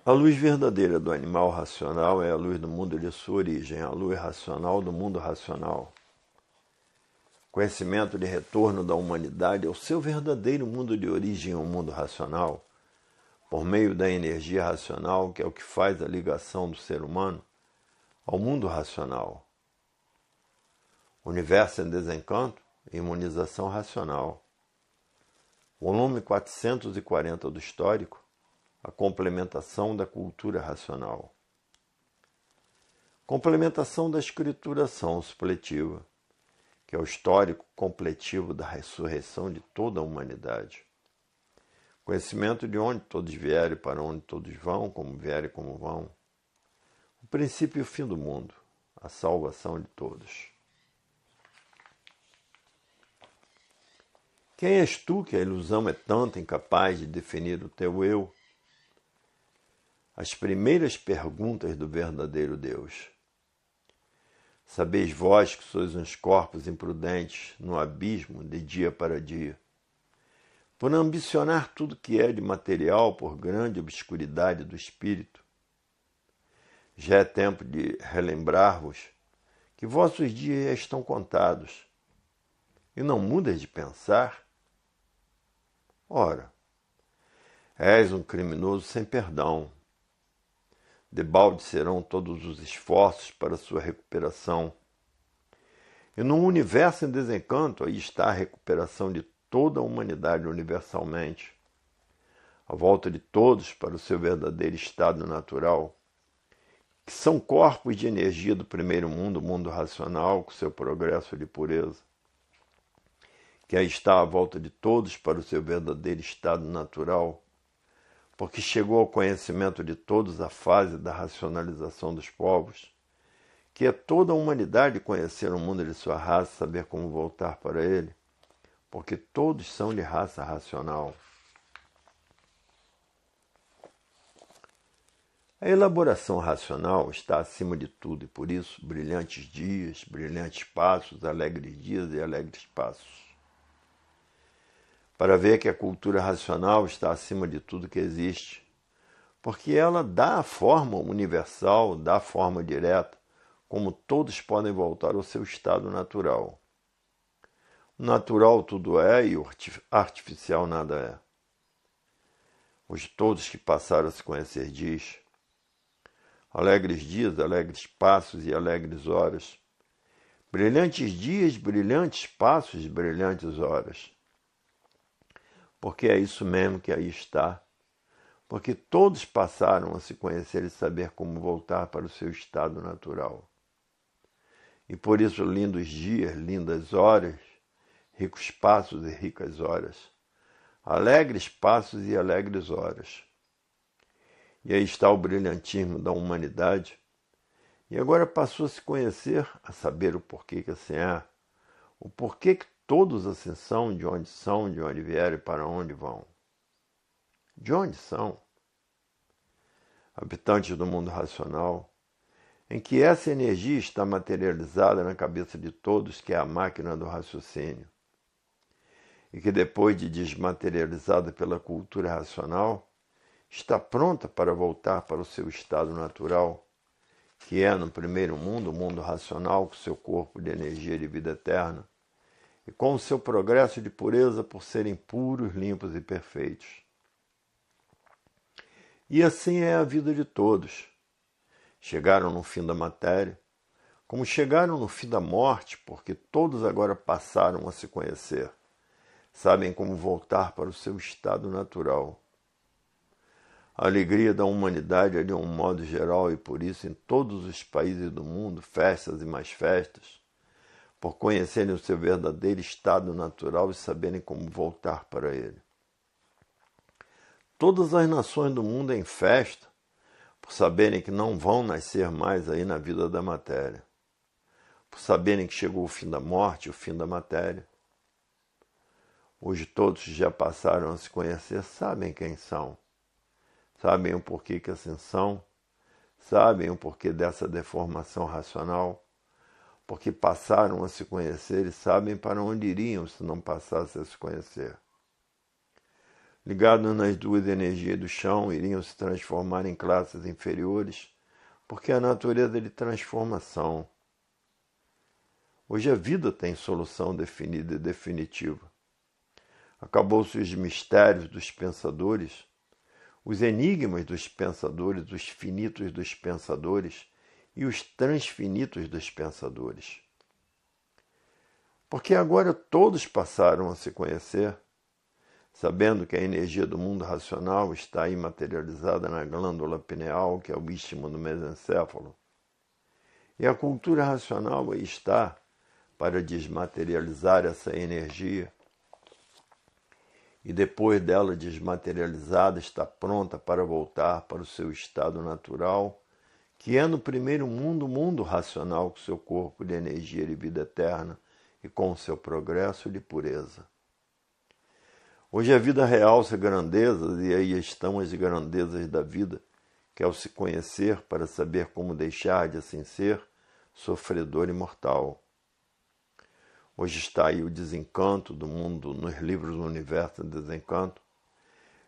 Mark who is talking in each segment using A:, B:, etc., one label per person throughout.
A: A luz verdadeira do animal racional é a luz do mundo de sua origem, a luz racional do mundo racional. Conhecimento de retorno da humanidade ao seu verdadeiro mundo de origem, o mundo racional, por meio da energia racional, que é o que faz a ligação do ser humano ao mundo racional. Universo em desencanto, imunização racional. Volume 440 do Histórico, a complementação da cultura racional. Complementação da escrituração supletiva, que é o histórico completivo da ressurreição de toda a humanidade. Conhecimento de onde todos vieram e para onde todos vão, como vieram e como vão. O princípio e o fim do mundo, a salvação de todos. Quem és tu que a ilusão é tanto incapaz de definir o teu eu? As primeiras perguntas do verdadeiro Deus. Sabeis vós que sois uns corpos imprudentes no abismo de dia para dia, por ambicionar tudo que é de material por grande obscuridade do espírito. Já é tempo de relembrar-vos que vossos dias já estão contados, e não mudas de pensar? Ora, és um criminoso sem perdão. Debalde serão todos os esforços para sua recuperação. E num universo em desencanto, aí está a recuperação de toda a humanidade universalmente. A volta de todos para o seu verdadeiro estado natural, que são corpos de energia do primeiro mundo, o mundo racional, com seu progresso de pureza. Que aí está a volta de todos para o seu verdadeiro estado natural, porque chegou ao conhecimento de todos a fase da racionalização dos povos, que é toda a humanidade conhecer o mundo de sua raça, saber como voltar para ele, porque todos são de raça racional. A elaboração racional está acima de tudo e, por isso, brilhantes dias, brilhantes passos, alegres dias e alegres passos. Para ver que a cultura racional está acima de tudo que existe, porque ela dá a forma universal, dá a forma direta, como todos podem voltar ao seu estado natural. Natural tudo é e artificial nada é. Os todos que passaram a se conhecer diz: alegres dias, alegres passos e alegres horas. Brilhantes dias, brilhantes passos, brilhantes horas. Porque é isso mesmo que aí está. Porque todos passaram a se conhecer e saber como voltar para o seu estado natural. E por isso lindos dias, lindas horas, ricos passos e ricas horas. Alegres passos e alegres horas. E aí está o brilhantismo da humanidade. E agora passou a se conhecer, a saber o porquê que assim é. O porquê que todos assim são, de onde vieram e para onde vão. De onde são? Habitantes do mundo racional, em que essa energia está materializada na cabeça de todos, que é a máquina do raciocínio, e que depois de desmaterializada pela cultura racional, está pronta para voltar para o seu estado natural, que é no primeiro mundo, o mundo racional, com seu corpo de energia de vida eterna, e com o seu progresso de pureza por serem puros, limpos e perfeitos. E assim é a vida de todos. Chegaram no fim da matéria, como chegaram no fim da morte, porque todos agora passaram a se conhecer, sabem como voltar para o seu estado natural. A alegria da humanidade é de um modo geral e por isso em todos os países do mundo, festas e mais festas, por conhecerem o seu verdadeiro estado natural e saberem como voltar para ele. Todas as nações do mundo em festa, por saberem que não vão nascer mais aí na vida da matéria, por saberem que chegou o fim da morte, o fim da matéria. Hoje todos já passaram a se conhecer, sabem quem são, sabem o porquê que assim são, sabem o porquê dessa deformação racional, porque passaram a se conhecer e sabem para onde iriam se não passassem a se conhecer. ligados nas duas energias do chão, iriam se transformar em classes inferiores, porque a natureza é de transformação. Hoje a vida tem solução definida e definitiva. Acabou-se os mistérios dos pensadores, os enigmas dos pensadores, os finitos dos pensadores e os transfinitos dos pensadores. Porque agora todos passaram a se conhecer, sabendo que a energia do mundo racional está imaterializada na glândula pineal, que é o istmo do mesencéfalo. E a cultura racional aí está para desmaterializar essa energia. E depois dela desmaterializada, está pronta para voltar para o seu estado natural, que é no primeiro mundo, o mundo racional, com seu corpo de energia de vida eterna e com o seu progresso de pureza. Hoje a vida realça grandezas, e aí estão as grandezas da vida, que é o se conhecer para saber como deixar de assim ser sofredor e mortal. Hoje está aí o desencanto do mundo nos livros do Universo de Desencanto,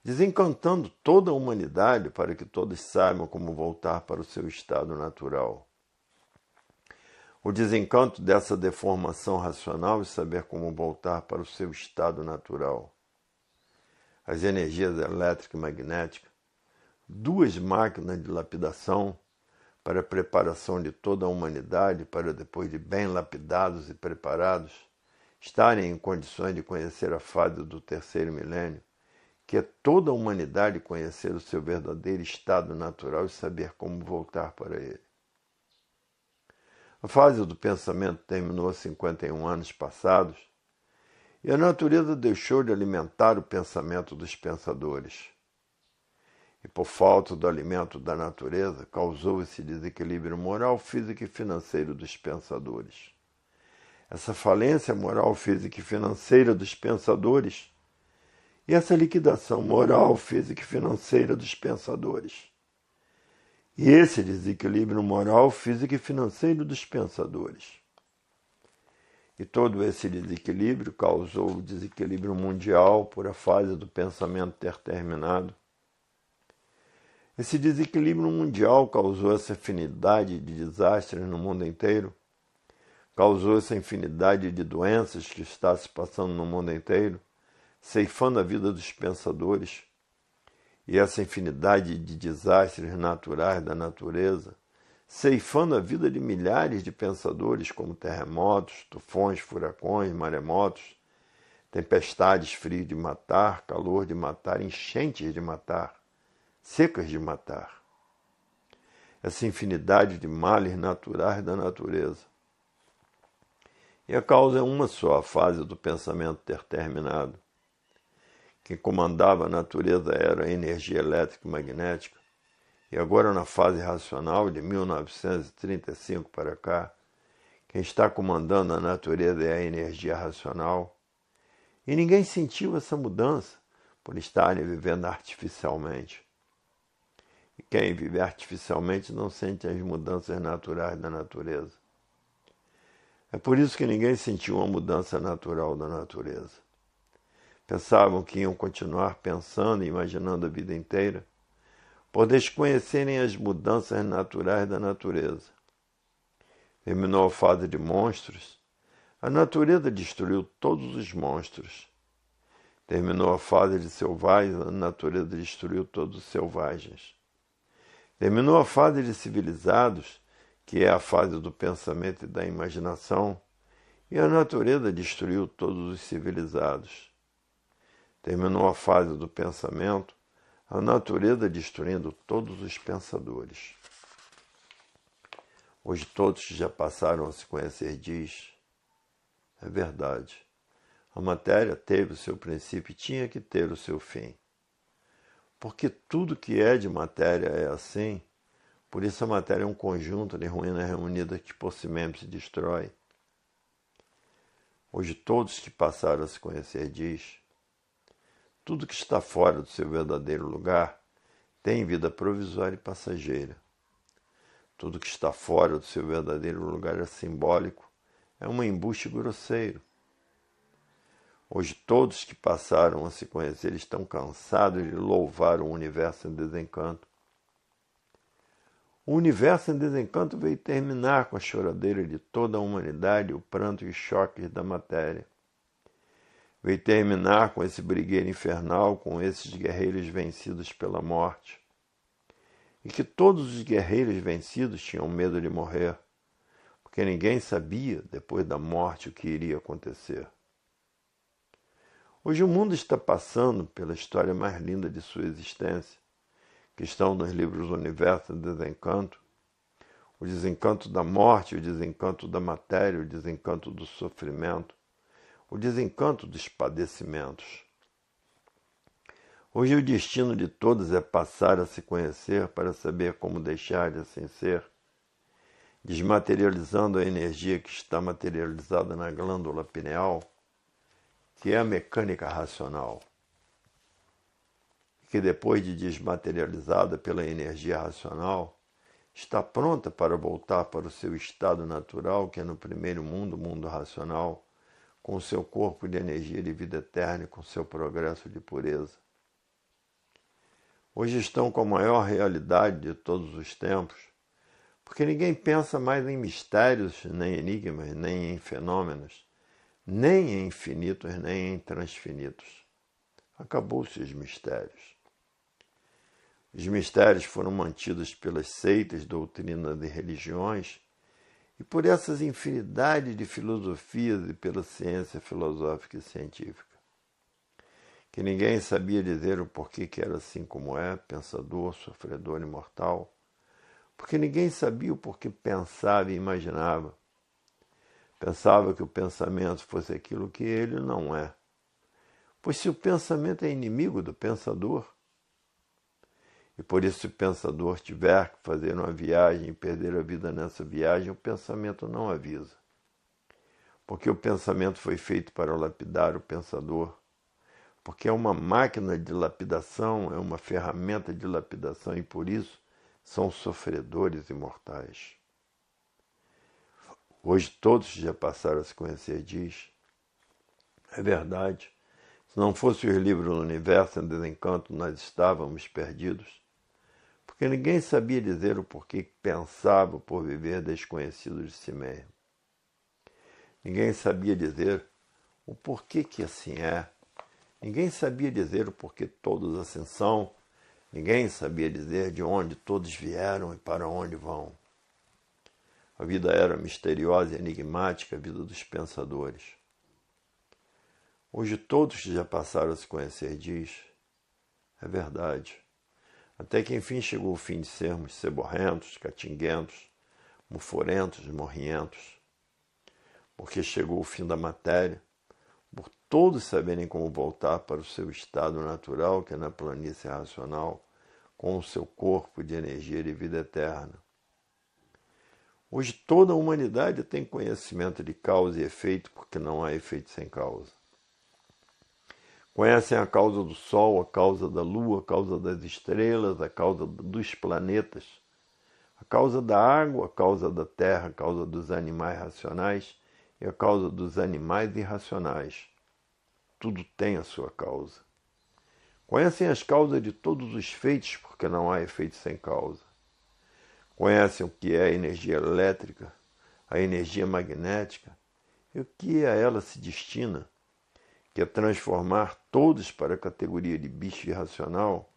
A: desencantando toda a humanidade para que todos saibam como voltar para o seu estado natural. O desencanto dessa deformação racional e saber como voltar para o seu estado natural. As energias elétrica e magnética, duas máquinas de lapidação para a preparação de toda a humanidade, para depois de bem lapidados e preparados, estarem em condições de conhecer a fase do terceiro milênio, que é toda a humanidade conhecer o seu verdadeiro estado natural e saber como voltar para ele. A fase do pensamento terminou há 51 anos passados, e a natureza deixou de alimentar o pensamento dos pensadores. E por falta do alimento da natureza, causou esse desequilíbrio moral, físico e financeiro dos pensadores. Essa falência moral, física e financeira dos pensadores e essa liquidação moral, física e financeira dos pensadores. E esse desequilíbrio moral, físico e financeiro dos pensadores. E todo esse desequilíbrio causou o desequilíbrio mundial por a fase do pensamento ter terminado. Esse desequilíbrio mundial causou essa infinidade de desastres no mundo inteiro, causou essa infinidade de doenças que está se passando no mundo inteiro, ceifando a vida dos pensadores, e essa infinidade de desastres naturais da natureza, ceifando a vida de milhares de pensadores, como terremotos, tufões, furacões, maremotos, tempestades, frio de matar, calor de matar, enchentes de matar, secas de matar. Essa infinidade de males naturais da natureza. E a causa é uma só, a fase do pensamento ter terminado. Quem comandava a natureza era a energia elétrica e magnética, e agora na fase racional, de 1935 para cá, quem está comandando a natureza é a energia racional. E ninguém sentiu essa mudança por estarem vivendo artificialmente. E quem vive artificialmente não sente as mudanças naturais da natureza. É por isso que ninguém sentiu uma mudança natural da natureza. Pensavam que iam continuar pensando e imaginando a vida inteira, por desconhecerem as mudanças naturais da natureza. Terminou a fase de monstros, a natureza destruiu todos os monstros. Terminou a fase de selvagens, a natureza destruiu todos os selvagens. Terminou a fase de civilizados, que é a fase do pensamento e da imaginação, e a natureza destruiu todos os civilizados. Terminou a fase do pensamento, a natureza destruindo todos os pensadores. Hoje todos que já passaram a se conhecer diz, é verdade, a matéria teve o seu princípio e tinha que ter o seu fim. Porque tudo que é de matéria é assim, por isso a matéria é um conjunto de ruínas reunidas que por si mesmo se destrói. Hoje todos que passaram a se conhecer diz, tudo que está fora do seu verdadeiro lugar tem vida provisória e passageira. Tudo que está fora do seu verdadeiro lugar é simbólico, é um embuste grosseiro. Hoje todos que passaram a se conhecer estão cansados de louvar o universo em desencanto. O universo em desencanto veio terminar com a choradeira de toda a humanidade, o pranto e os choques da matéria. Veio terminar com esse brigueiro infernal, com esses guerreiros vencidos pela morte. E que todos os guerreiros vencidos tinham medo de morrer, porque ninguém sabia, depois da morte, o que iria acontecer. Hoje o mundo está passando pela história mais linda de sua existência, que estão nos livros do Universo em Desencanto, o desencanto da morte, o desencanto da matéria, o desencanto do sofrimento, o desencanto dos padecimentos. Hoje o destino de todos é passar a se conhecer para saber como deixar de assim ser, desmaterializando a energia que está materializada na glândula pineal, que é a mecânica racional, que depois de desmaterializada pela energia racional, está pronta para voltar para o seu estado natural, que é no primeiro mundo, o mundo racional, com o seu corpo de energia de vida eterna e com seu progresso de pureza. Hoje estão com a maior realidade de todos os tempos, porque ninguém pensa mais em mistérios, nem enigmas, nem em fenômenos, nem em infinitos, nem em transfinitos. Acabou-se os mistérios. Os mistérios foram mantidos pelas seitas, doutrinas e religiões, e por essas infinidades de filosofias e pela ciência filosófica e científica. Que ninguém sabia dizer o porquê que era assim como é, pensador, sofredor e mortal, porque ninguém sabia o porquê pensava e imaginava. Pensava que o pensamento fosse aquilo que ele não é. Pois se o pensamento é inimigo do pensador, e por isso se o pensador tiver que fazer uma viagem e perder a vida nessa viagem, o pensamento não avisa. Porque o pensamento foi feito para lapidar o pensador, porque é uma máquina de lapidação, é uma ferramenta de lapidação e por isso são sofredores imortais. Hoje todos já passaram a se conhecer, diz. É verdade. Se não fosse os livros do Universo em Desencanto, nós estávamos perdidos. Porque ninguém sabia dizer o porquê pensava por viver desconhecido de si mesmo. Ninguém sabia dizer o porquê que assim é. Ninguém sabia dizer o porquê todos assim são. Ninguém sabia dizer de onde todos vieram e para onde vão. A vida era misteriosa e enigmática, a vida dos pensadores. Hoje todos já passaram a se conhecer, diz. É verdade. Até que enfim chegou o fim de sermos seborrentos, catinguentos, muforentos, morrientos. Porque chegou o fim da matéria, por todos saberem como voltar para o seu estado natural, que é na planície racional, com o seu corpo de energia de vida eterna. Hoje toda a humanidade tem conhecimento de causa e efeito, porque não há efeito sem causa. Conhecem a causa do Sol, a causa da Lua, a causa das estrelas, a causa dos planetas, a causa da água, a causa da terra, a causa dos animais racionais e a causa dos animais irracionais. Tudo tem a sua causa. Conhecem as causas de todos os feitos, porque não há efeito sem causa. Conhecem o que é a energia elétrica, a energia magnética e o que a ela se destina, que é transformar todos para a categoria de bicho irracional,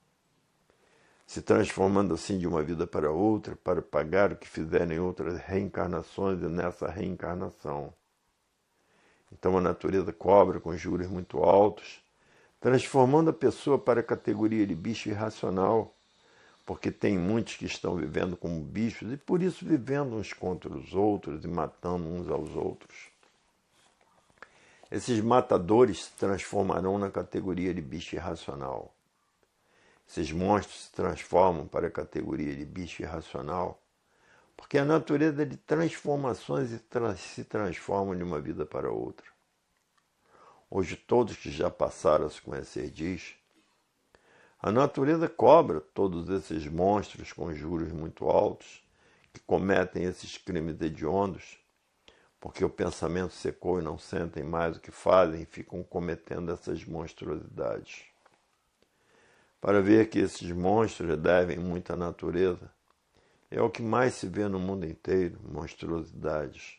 A: se transformando assim de uma vida para outra, para pagar o que fizeram em outras reencarnações e nessa reencarnação. Então a natureza cobra com juros muito altos, transformando a pessoa para a categoria de bicho irracional, porque tem muitos que estão vivendo como bichos e por isso vivendo uns contra os outros e matando uns aos outros. Esses matadores se transformarão na categoria de bicho irracional. Esses monstros se transformam para a categoria de bicho irracional, porque a natureza é de transformações se transformam de uma vida para outra. Hoje todos que já passaram a se conhecer diz, a natureza cobra todos esses monstros com juros muito altos, que cometem esses crimes hediondos, porque o pensamento secou e não sentem mais o que fazem e ficam cometendo essas monstruosidades. Para ver que esses monstros devem muito à natureza, é o que mais se vê no mundo inteiro, monstruosidades.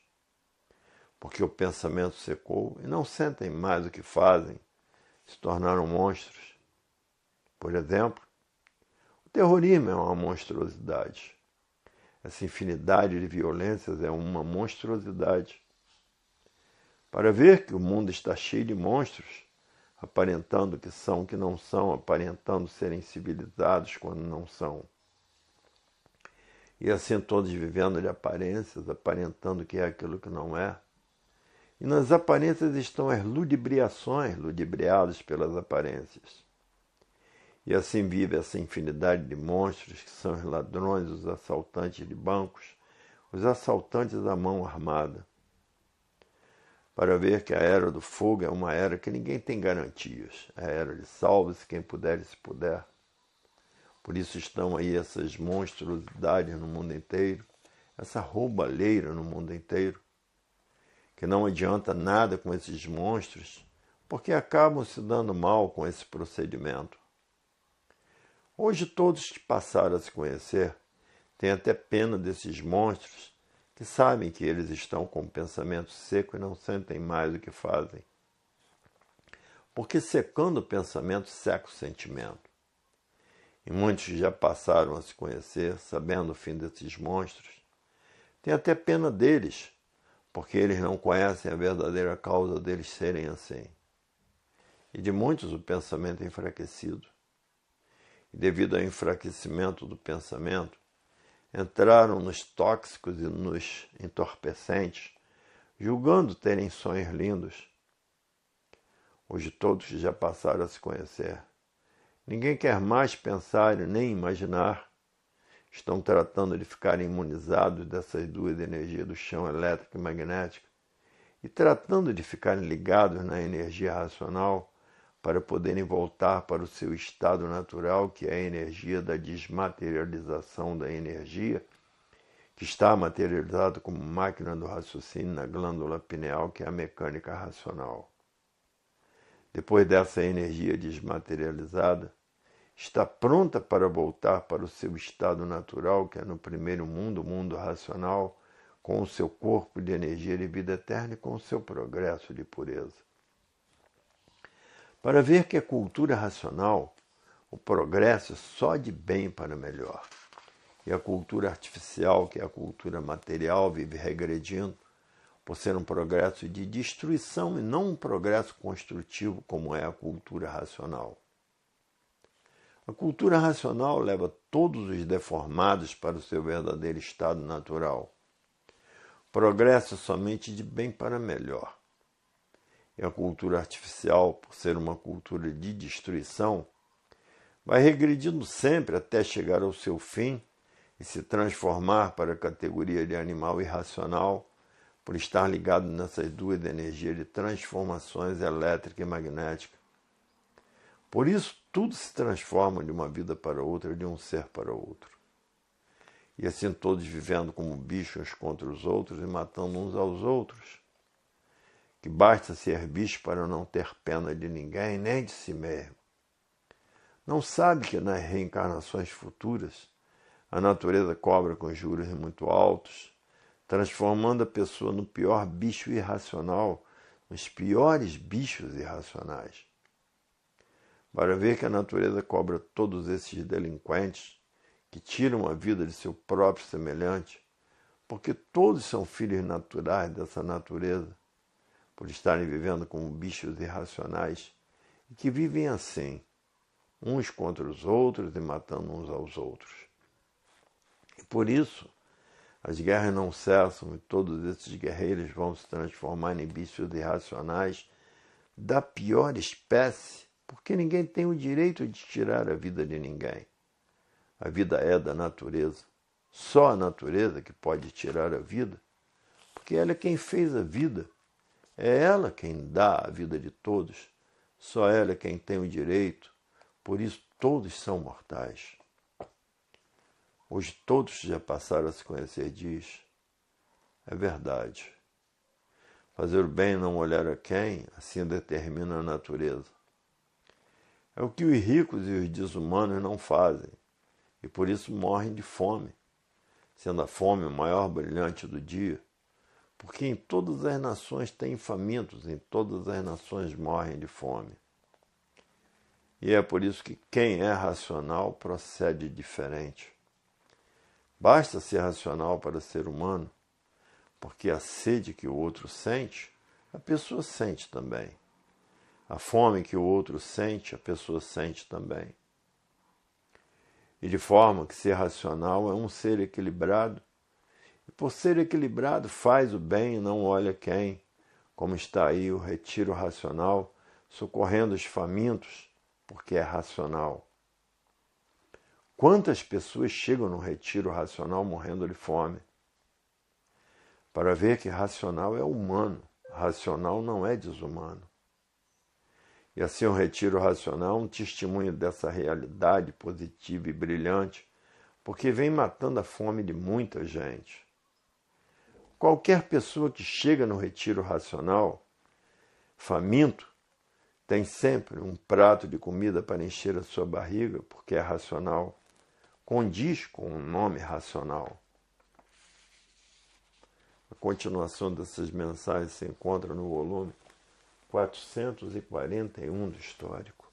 A: Porque o pensamento secou e não sentem mais o que fazem, se tornaram monstros. Por exemplo, o terrorismo é uma monstruosidade. Essa infinidade de violências é uma monstruosidade. Para ver que o mundo está cheio de monstros, aparentando que são o que não são, aparentando serem civilizados quando não são. E assim todos vivendo de aparências, aparentando que é aquilo que não é. E nas aparências estão as ludibriações, ludibriados pelas aparências. E assim vive essa infinidade de monstros que são os ladrões, os assaltantes de bancos, os assaltantes à mão armada. Para ver que a era do fogo é uma era que ninguém tem garantias. É a era de salve-se quem puder e se puder. Por isso estão aí essas monstruosidades no mundo inteiro, essa roubalheira no mundo inteiro, que não adianta nada com esses monstros, porque acabam se dando mal com esse procedimento. Hoje todos que passaram a se conhecer têm até pena desses monstros que sabem que eles estão com o pensamento seco e não sentem mais o que fazem. Porque secando o pensamento seca o sentimento. E muitos que já passaram a se conhecer, sabendo o fim desses monstros, têm até pena deles, porque eles não conhecem a verdadeira causa deles serem assim. E de muitos o pensamento é enfraquecido. E devido ao enfraquecimento do pensamento, entraram nos tóxicos e nos entorpecentes, julgando terem sonhos lindos. Hoje todos já passaram a se conhecer. Ninguém quer mais pensar e nem imaginar. Estão tratando de ficar imunizados dessas duas energias do chão elétrico e magnético e tratando de ficarem ligados na energia racional para poderem voltar para o seu estado natural, que é a energia da desmaterialização da energia, que está materializado como máquina do raciocínio na glândula pineal, que é a mecânica racional. Depois dessa energia desmaterializada, está pronta para voltar para o seu estado natural, que é no primeiro mundo, o mundo racional, com o seu corpo de energia de vida eterna e com o seu progresso de pureza. Para ver que a cultura racional, o progresso é só de bem para melhor. E a cultura artificial, que é a cultura material, vive regredindo, por ser um progresso de destruição e não um progresso construtivo como é a cultura racional. A cultura racional leva todos os deformados para o seu verdadeiro estado natural. Progresso é somente de bem para melhor. E a cultura artificial, por ser uma cultura de destruição, vai regredindo sempre até chegar ao seu fim e se transformar para a categoria de animal irracional, por estar ligado nessas duas energias de transformações elétrica e magnética. Por isso, tudo se transforma de uma vida para outra, de um ser para outro. E assim todos vivendo como bichos contra os outros e matando uns aos outros. Que basta ser bicho para não ter pena de ninguém, nem de si mesmo. Não sabe que nas reencarnações futuras, a natureza cobra com juros muito altos, transformando a pessoa no pior bicho irracional, nos piores bichos irracionais. Para ver que a natureza cobra todos esses delinquentes que tiram a vida de seu próprio semelhante, porque todos são filhos naturais dessa natureza, por estarem vivendo como bichos irracionais e que vivem assim, uns contra os outros e matando uns aos outros. E por isso, as guerras não cessam e todos esses guerreiros vão se transformar em bichos irracionais da pior espécie, porque ninguém tem o direito de tirar a vida de ninguém. A vida é da natureza. Só a natureza que pode tirar a vida, porque ela é quem fez a vida. É ela quem dá a vida de todos. Só ela é quem tem o direito. Por isso todos são mortais. Hoje todos já passaram a se conhecer diz, é verdade. Fazer o bem e não olhar a quem, assim determina a natureza. É o que os ricos e os desumanos não fazem, e por isso morrem de fome, sendo a fome o maior brilhante do dia, porque em todas as nações tem famintos, em todas as nações morrem de fome. E é por isso que quem é racional procede diferente. Basta ser racional para ser humano, porque a sede que o outro sente, a pessoa sente também. A fome que o outro sente, a pessoa sente também. E de forma que ser racional é um ser equilibrado, e por ser equilibrado faz o bem e não olha quem, como está aí o retiro racional, socorrendo os famintos, porque é racional. Quantas pessoas chegam no retiro racional morrendo de fome? Para ver que racional é humano, racional não é desumano. E assim o retiro racional é um testemunho dessa realidade positiva e brilhante, porque vem matando a fome de muita gente. Qualquer pessoa que chega no retiro racional, faminto, tem sempre um prato de comida para encher a sua barriga, porque é racional, condiz com o nome racional. A continuação dessas mensagens se encontra no volume 441 do Histórico.